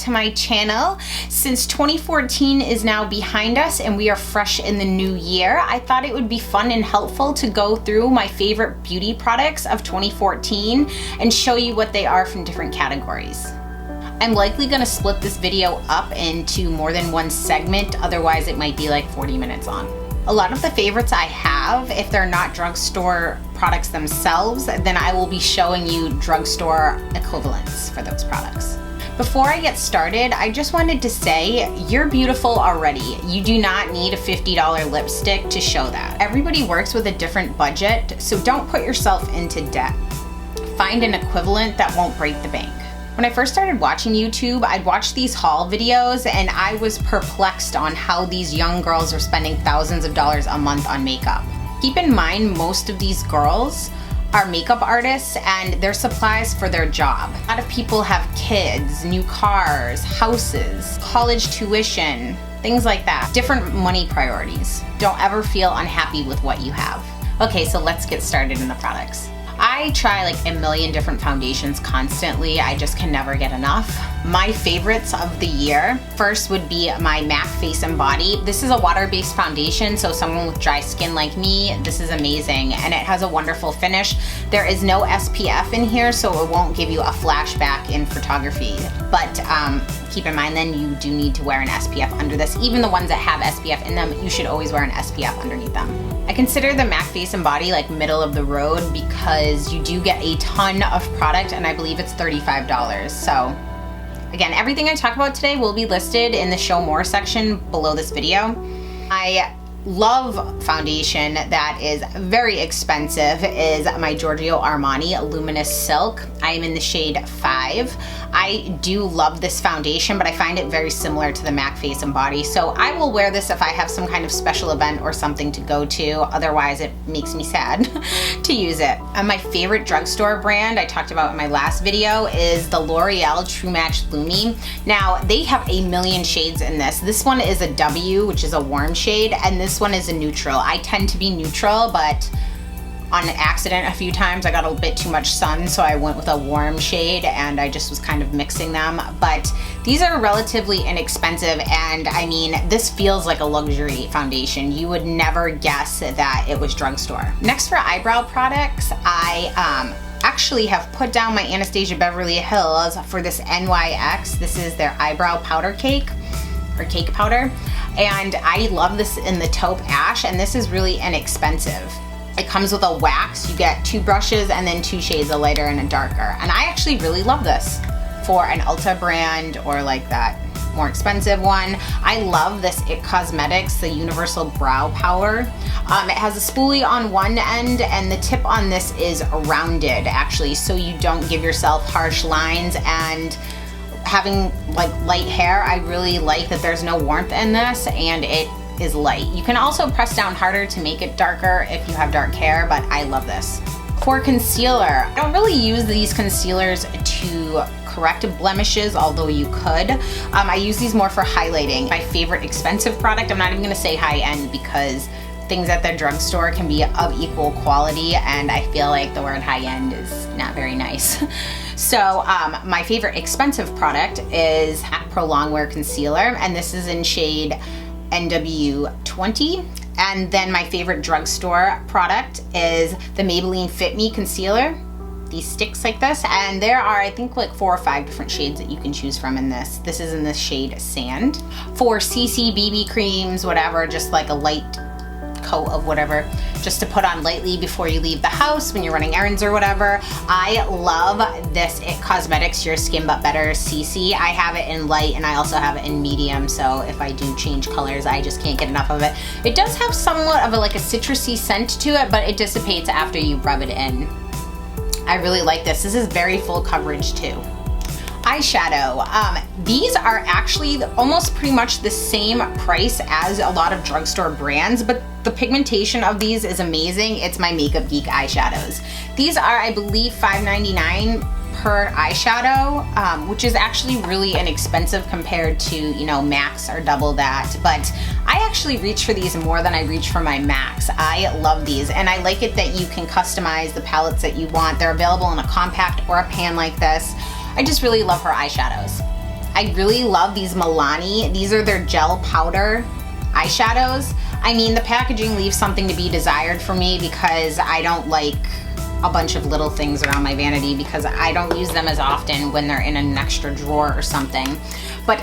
to my channel. Since 2014 is now behind us and we are fresh in the new year, I thought it would be fun and helpful to go through my favorite beauty products of 2014 and show you what they are from different categories. I'm likely gonna split this video up into more than one segment, otherwise it might be like 40 minutes long. A lot of the favorites I have, if they're not drugstore products themselves, then I will be showing you drugstore equivalents for those products. Before I get started, I just wanted to say, you're beautiful already. You do not need a $50 lipstick to show that. Everybody works with a different budget, so don't put yourself into debt. Find an equivalent that won't break the bank. When I first started watching YouTube, I'd watch these haul videos and I was perplexed on how these young girls are spending thousands of dollars a month on makeup. Keep in mind, most of these girls are makeup artists and they're supplies for their job. A lot of people have kids, new cars, houses, college tuition, things like that. Different money priorities. Don't ever feel unhappy with what you have. Okay, so let's get started in the products. I try like a million different foundations constantly. I just can never get enough. My favorites of the year, first would be my MAC Face and Body. This is a water-based foundation, so someone with dry skin like me, this is amazing, and it has a wonderful finish. There is no SPF in here, so it won't give you a flashback in photography. But keep in mind then, you do need to wear an SPF under this. Even the ones that have SPF in them, you should always wear an SPF underneath them. I consider the MAC Face and Body like middle of the road because you do get a ton of product and I believe it's $35. So again, everything I talk about today will be listed in the show more section below this video. I love foundation that is very expensive is my Giorgio Armani Luminous Silk. I am in the shade 5. I do love this foundation, but I find it very similar to the MAC Face and Body. So I will wear this if I have some kind of special event or something to go to. Otherwise, it makes me sad to use it. And my favorite drugstore brand I talked about in my last video is the L'Oreal True Match Lumi. Now, they have a million shades in this. This one is a W, which is a warm shade, and this one is a neutral. I tend to be neutral, but on accident a few times I got a bit too much sun, so I went with a warm shade and I just was kind of mixing them. But these are relatively inexpensive, and I mean, this feels like a luxury foundation. You would never guess that it was drugstore. Next, for eyebrow products, I actually have put down my Anastasia Beverly Hills for this NYX. This is their eyebrow powder cake, or cake powder. And I love this in the taupe ash, and this is really inexpensive. It comes with a wax. You get 2 brushes and then 2 shades, a lighter and a darker. And I actually really love this for an Ulta brand or like that more expensive one. I love this It Cosmetics, the Universal Brow Power. It has a spoolie on one end and the tip on this is rounded actually, so you don't give yourself harsh lines. And having like light hair, I really like that there's no warmth in this and it is light. You can also press down harder to make it darker if you have dark hair, but I love this. For concealer, I don't really use these concealers to correct blemishes, although you could. I use these more for highlighting. My favorite expensive product, I'm not even gonna say high-end because things at the drugstore can be of equal quality, and I feel like the word high-end is not very nice. So my favorite expensive product is MAC Pro Longwear Concealer, and this is in shade NW20. And then my favorite drugstore product is the Maybelline Fit Me Concealer. These sticks like this, and there are I think like 4 or 5 different shades that you can choose from in this. This is in the shade Sand. For CC BB creams, whatever, just like a light coat of whatever, just to put on lightly before you leave the house when you're running errands or whatever. I love this It Cosmetics Your Skin But Better CC. I have it in light and I also have it in medium, so if I do change colors, I just can't get enough of it. It does have somewhat of like a citrusy scent to it, but it dissipates after you rub it in. I really like this. This is very full coverage too. Eyeshadow. These are actually almost pretty much the same price as a lot of drugstore brands, but the pigmentation of these is amazing. It's my Makeup Geek eyeshadows. These are, I believe, $5.99 per eyeshadow, which is actually really inexpensive compared to, you know, MACs are double that. But I actually reach for these more than I reach for my MACs. I love these, and I like it that you can customize the palettes that you want. They're available in a compact or a pan like this. I just really love her eyeshadows. I really love these Milani. These are their gel powder eyeshadows. I mean, the packaging leaves something to be desired for me because I don't like a bunch of little things around my vanity because I don't use them as often when they're in an extra drawer or something. But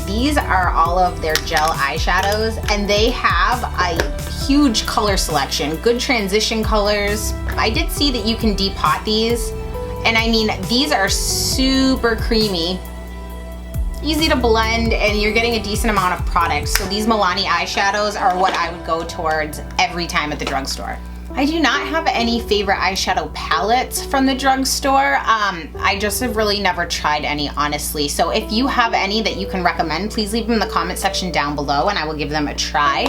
these are all of their gel eyeshadows, and they have a huge color selection, good transition colors. I did see that you can depot these, and I mean, these are super creamy, easy to blend, and you're getting a decent amount of product. So these Milani eyeshadows are what I would go towards every time at the drugstore. I do not have any favorite eyeshadow palettes from the drugstore. I just have really never tried any, honestly. So if you have any that you can recommend, please leave them in the comment section down below and I will give them a try.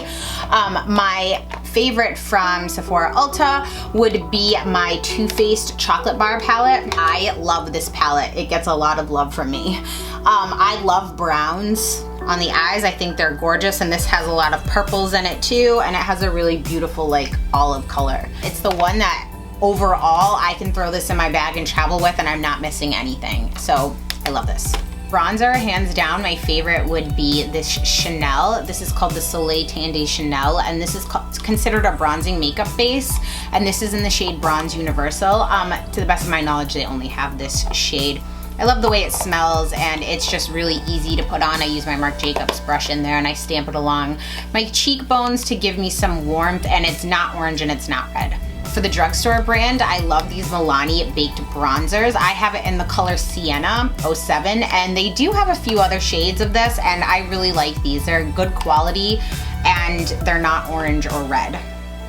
My favorite from Sephora Ulta would be my Too Faced Chocolate Bar palette. I love this palette. It gets a lot of love from me. I love browns on the eyes. I think they're gorgeous, and this has a lot of purples in it too, and it has a really beautiful like olive color. It's the one that overall I can throw this in my bag and travel with and I'm not missing anything. So I love this. Bronzer, hands down, my favorite would be this Chanel. This is called the Soleil Tan de Chanel, and this is considered a bronzing makeup base, and this is in the shade Bronze Universal. To the best of my knowledge, they only have this shade. I love the way it smells, and it's just really easy to put on. I use my Marc Jacobs brush in there and I stamp it along my cheekbones to give me some warmth, and it's not orange and it's not red. For the drugstore brand, I love these Milani baked bronzers. I have it in the color Sienna 07, and they do have a few other shades of this, and I really like these. They're good quality and they're not orange or red.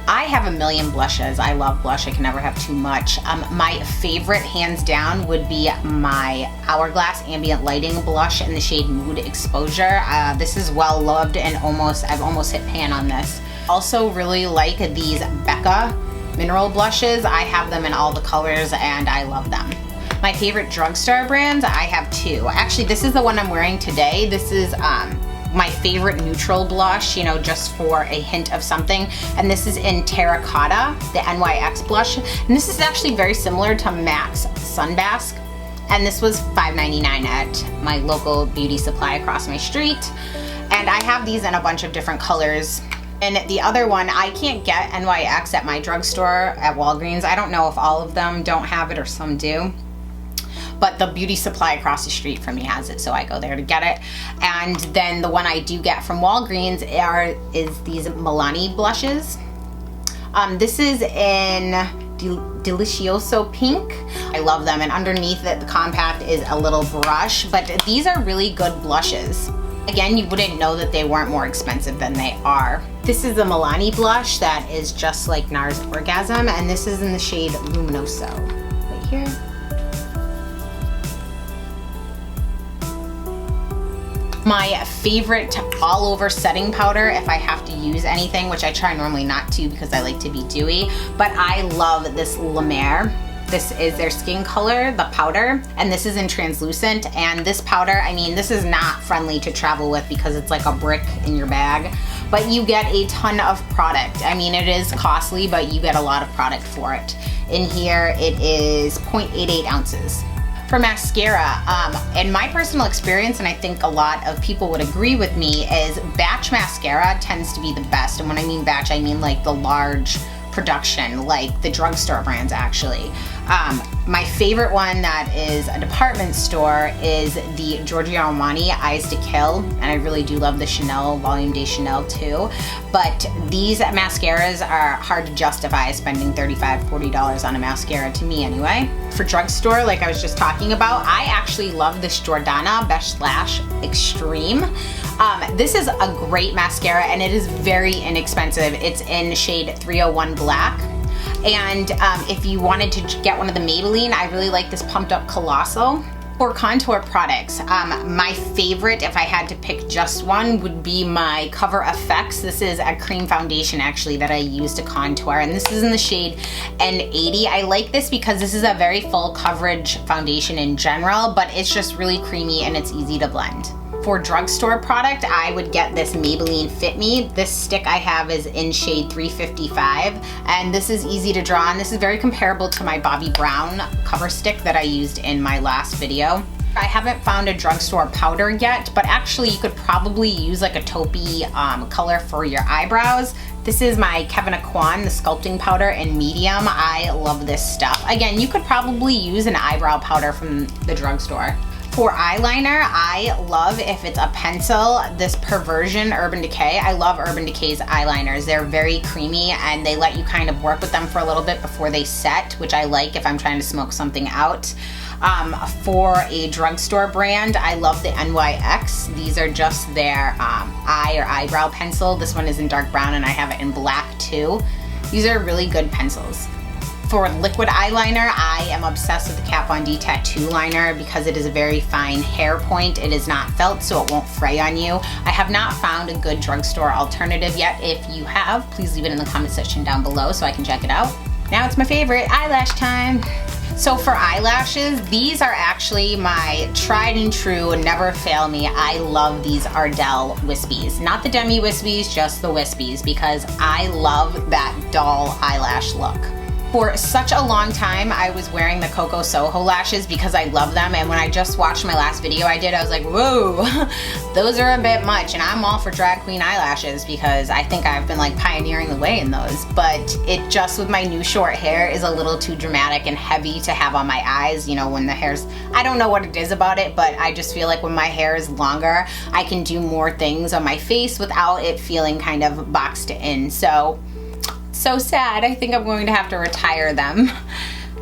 I have a million blushes. I love blush. I can never have too much. My favorite, hands down, would be my Hourglass Ambient Lighting Blush in the shade Nude Exposure. This is well loved, and I've almost hit pan on this. Also really like these Becca mineral blushes. I have them in all the colors and I love them. My favorite drugstore brands, I have two. Actually, this is the one I'm wearing today. This is my favorite neutral blush, you know, just for a hint of something. And this is in Terracotta, the NYX blush. And this is actually very similar to MAC's Sunbask. And this was $5.99 at my local beauty supply across my street. And I have these in a bunch of different colors. And the other one, I can't get NYX at my drugstore at Walgreens. I don't know if all of them don't have it or some do. But the beauty supply across the street from me has it, so I go there to get it. And then the one I do get from Walgreens is these Milani blushes. This is in Delicioso Pink. I love them, and underneath it, the compact is a little brush, but these are really good blushes. Again, you wouldn't know that they weren't more expensive than they are. This is a Milani blush that is just like Nars Orgasm, and this is in the shade Luminoso, right here. My favorite all over setting powder, if I have to use anything, which I try normally not to because I like to be dewy, but I love this La Mer. This is their Skin Color, the powder, and this is in translucent. And this powder, I mean, this is not friendly to travel with because it's like a brick in your bag, but you get a ton of product. I mean, it is costly, but you get a lot of product for it. In here, it is 0.88 ounces. For mascara, in my personal experience, and I think a lot of people would agree with me, is batch mascara tends to be the best. And when I mean batch, I mean like the large production, like the drugstore brands actually. My favorite one that is a department store is the Giorgio Armani Eyes to Kill, and I really do love the Chanel, Volume de Chanel too. But these mascaras are hard to justify spending $35, $40 on a mascara, to me anyway. For drugstore, like I was just talking about, I actually love this Jordana Best Lash Extreme. This is a great mascara, and it is very inexpensive. It's in shade 301 Black. And if you wanted to get one of the Maybelline, I really like this Pumped Up Colossal. For contour products, my favorite, if I had to pick just one, would be my Cover FX. This is a cream foundation actually that I use to contour, and this is in the shade N80. I like this because this is a very full coverage foundation in general, but it's just really creamy and it's easy to blend. For drugstore product, I would get this Maybelline Fit Me. This stick I have is in shade 355, and this is easy to draw on. This is very comparable to my Bobbi Brown cover stick that I used in my last video. I haven't found a drugstore powder yet, but actually you could probably use like a taupey color for your eyebrows. This is my Kevyn Aucoin, the sculpting powder in medium. I love this stuff. Again, you could probably use an eyebrow powder from the drugstore. For eyeliner, I love, if it's a pencil, this Perversion Urban Decay. I love Urban Decay's eyeliners. They're very creamy and they let you kind of work with them for a little bit before they set, which I like if I'm trying to smoke something out. For a drugstore brand, I love the NYX. These are just their eye or eyebrow pencil. This one is in dark brown and I have it in black too. These are really good pencils. For liquid eyeliner, I am obsessed with the Kat Von D Tattoo Liner because it is a very fine hair point. It is not felt, so it won't fray on you. I have not found a good drugstore alternative yet. If you have, please leave it in the comment section down below so I can check it out. Now it's my favorite, eyelash time. So for eyelashes, these are actually my tried and true, never fail me. I love these Ardell wispies. Not the demi wispies, just the wispies, because I love that doll eyelash look. For such a long time, I was wearing the Koko Soho lashes because I love them, and when I just watched my last video I did, I was like, whoa, those are a bit much, and I'm all for drag queen eyelashes because I think I've been like pioneering the way in those, but it just, with my new short hair, is a little too dramatic and heavy to have on my eyes, you know, when the hair's, I don't know what it is about it, but I just feel like when my hair is longer, I can do more things on my face without it feeling kind of boxed in. So sad. I think I'm going to have to retire them.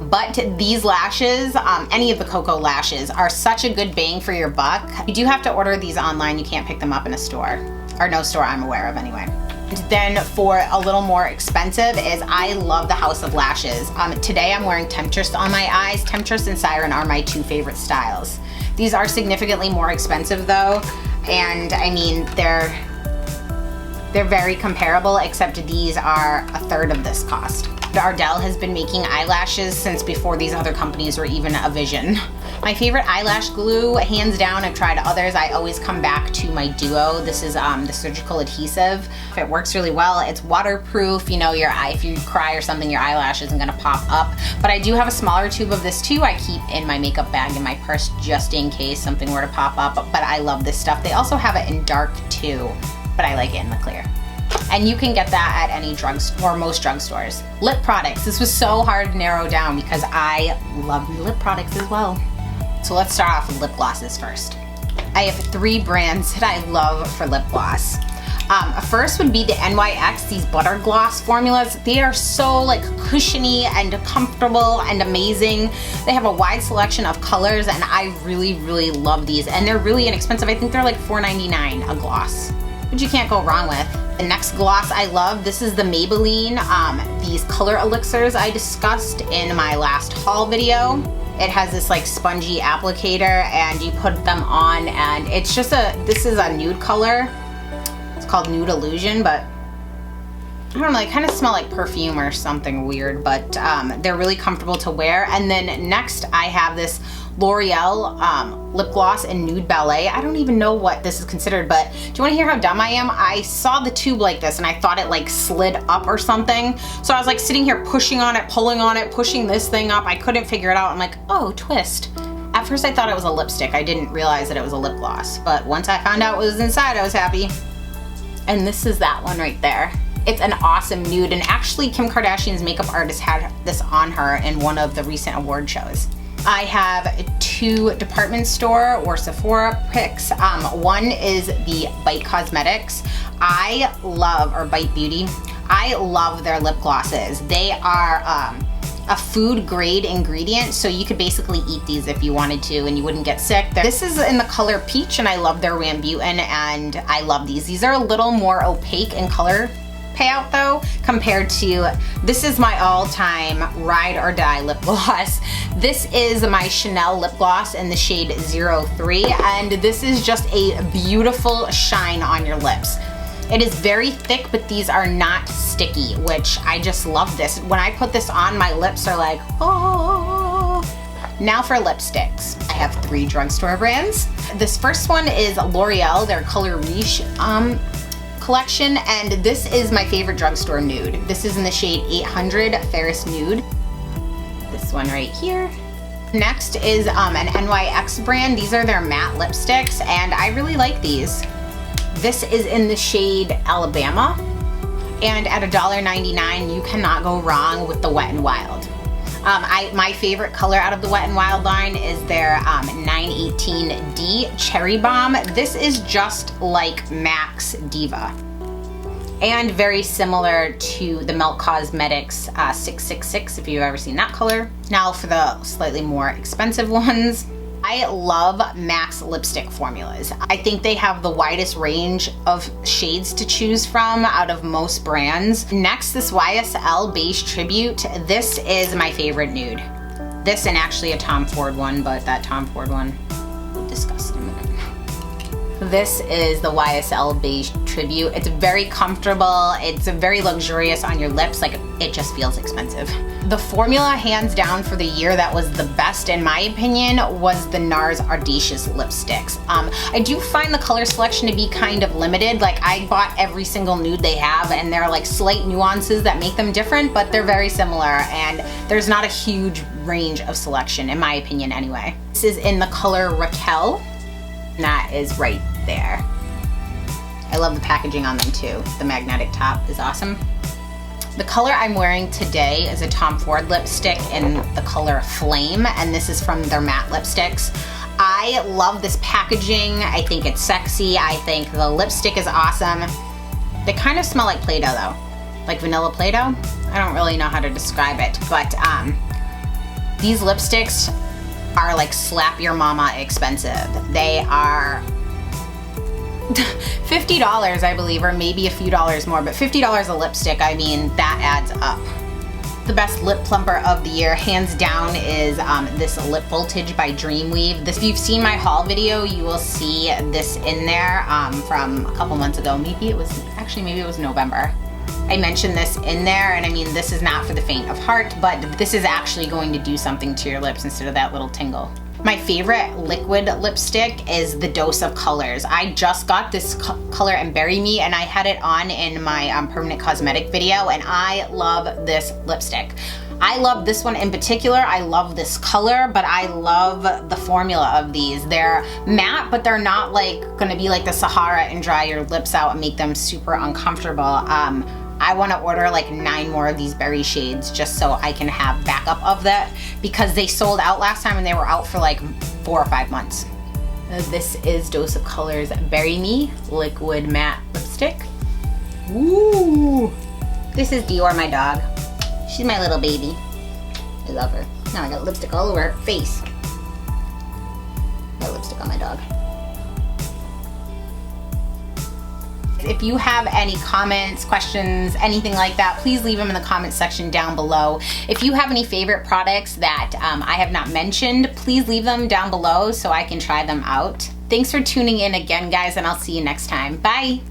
But these lashes, any of the Koko lashes, are such a good bang for your buck. You do have to order these online. You can't pick them up in a store, or no store I'm aware of anyway. And then for a little more expensive is, I love the House of Lashes. Today I'm wearing Temptress on my eyes. Temptress and Siren are my two favorite styles. These are significantly more expensive though, and I mean, they're very comparable, except these are a third of this cost. Ardell has been making eyelashes since before these other companies were even a vision. My favorite eyelash glue, hands down, I've tried others, I always come back to my Duo. This is the surgical adhesive. It works really well, it's waterproof, you know, if you cry or something, your eyelash isn't gonna pop up. But I do have a smaller tube of this too, I keep in my makeup bag in my purse just in case something were to pop up, but I love this stuff. They also have it in dark too, but I like it in the clear. And you can get that at any drugstore, or most drugstores. Lip products, this was so hard to narrow down because I love lip products as well. So let's start off with lip glosses first. I have 3 brands that I love for lip gloss. First would be the NYX, these butter gloss formulas. They are so like cushiony and comfortable and amazing. They have a wide selection of colors and I really, really love these. And they're really inexpensive. I think they're like $4.99 a gloss, which you can't go wrong with. The next gloss I love, this is the Maybelline, these color elixirs I discussed in my last haul video. It has this like spongy applicator and you put them on and it's just this is a nude color. It's called Nude Illusion, but I don't know, they kind of smell like perfume or something weird, but they're really comfortable to wear. And then next I have this L'Oreal lip gloss in Nude Ballet. I don't even know what this is considered, but do you want to hear how dumb I am? I saw the tube like this and I thought it like slid up or something. So I was like sitting here pushing on it, pulling on it, pushing this thing up. I couldn't figure it out. I'm like, oh, twist. At first I thought it was a lipstick. I didn't realize that it was a lip gloss, but once I found out what was inside, I was happy. And this is that one right there. It's an awesome nude, and actually Kim Kardashian's makeup artist had this on her in one of the recent award shows. I have 2 department store or Sephora picks. One is the Bite Cosmetics. I love, or Bite Beauty, I love their lip glosses. They are a food grade ingredient, so you could basically eat these if you wanted to and you wouldn't get sick. This is in the color Peach and I love their Rambutan and I love these. These are a little more opaque in color payout though, compared to, this is my all-time ride or die lip gloss. This is my Chanel lip gloss in the shade 03, and this is just a beautiful shine on your lips. It is very thick, but these are not sticky, which I just love this. When I put this on, my lips are like, oh. Now for lipsticks. I have 3 drugstore brands. This first one is L'Oreal, their Color Riche collection, and this is my favorite drugstore nude. This is in the shade 800 Ferris Nude. This one right here. Next is an NYX brand. These are their matte lipsticks, and I really like these. This is in the shade Alabama, and at $1.99, you cannot go wrong with the Wet n Wild. My favorite color out of the Wet n Wild line is their 918D Cherry Bomb. This is just like MAC's Diva, and very similar to the Melt Cosmetics 666, if you've ever seen that color. Now for the slightly more expensive ones. I love MAC's lipstick formulas. I think they have the widest range of shades to choose from out of most brands. Next, this YSL Beige Tribute. This is my favorite nude. This and actually a Tom Ford one, but that Tom Ford one we'll discuss in a minute. This is the YSL Beige Tribute. It's very comfortable. It's very luxurious on your lips. Like, it just feels expensive. The formula, hands down, for the year that was the best, in my opinion, was the Nars Audacious lipsticks. I do find the color selection to be kind of limited. Like, I bought every single nude they have, and there are like slight nuances that make them different, but they're very similar, and there's not a huge range of selection, in my opinion anyway. This is in the color Raquel, and that is right there. I love the packaging on them too. The magnetic top is awesome. The color I'm wearing today is a Tom Ford lipstick in the color Flame, and this is from their matte lipsticks. I love this packaging. I think it's sexy. I think the lipstick is awesome. They kind of smell like Play-Doh though, like vanilla Play-Doh. I don't really know how to describe it, but these lipsticks are like slap your mama expensive. They are $50, I believe, or maybe a few dollars more, but $50 a lipstick, I mean, that adds up. The best lip plumper of the year, hands down, is this Lip Voltage by Dreamweave. If you've seen my haul video, you will see this in there from a couple months ago. Maybe it was November. I mentioned this in there, and I mean, this is not for the faint of heart, but this is actually going to do something to your lips instead of that little tingle. My favorite liquid lipstick is the Dose of Colors. I just got this color in Bury Me, and I had it on in my permanent cosmetic video, and I love this lipstick. I love this one in particular. I love this color, but I love the formula of these. They're matte, but they're not like gonna be like the Sahara and dry your lips out and make them super uncomfortable. I want to order like 9 more of these berry shades just so I can have backup of that, because they sold out last time and they were out for like 4 or 5 months. This is Dose of Colors Bury Me Liquid Matte Lipstick. Ooh! This is Dior, my dog. She's my little baby. I love her. Now I got lipstick all over her face. Got lipstick on my dog. If you have any comments, questions, anything like that, please leave them in the comment section down below. If you have any favorite products that I have not mentioned, please leave them down below so I can try them out. Thanks for tuning in again, guys, and I'll see you next time. Bye!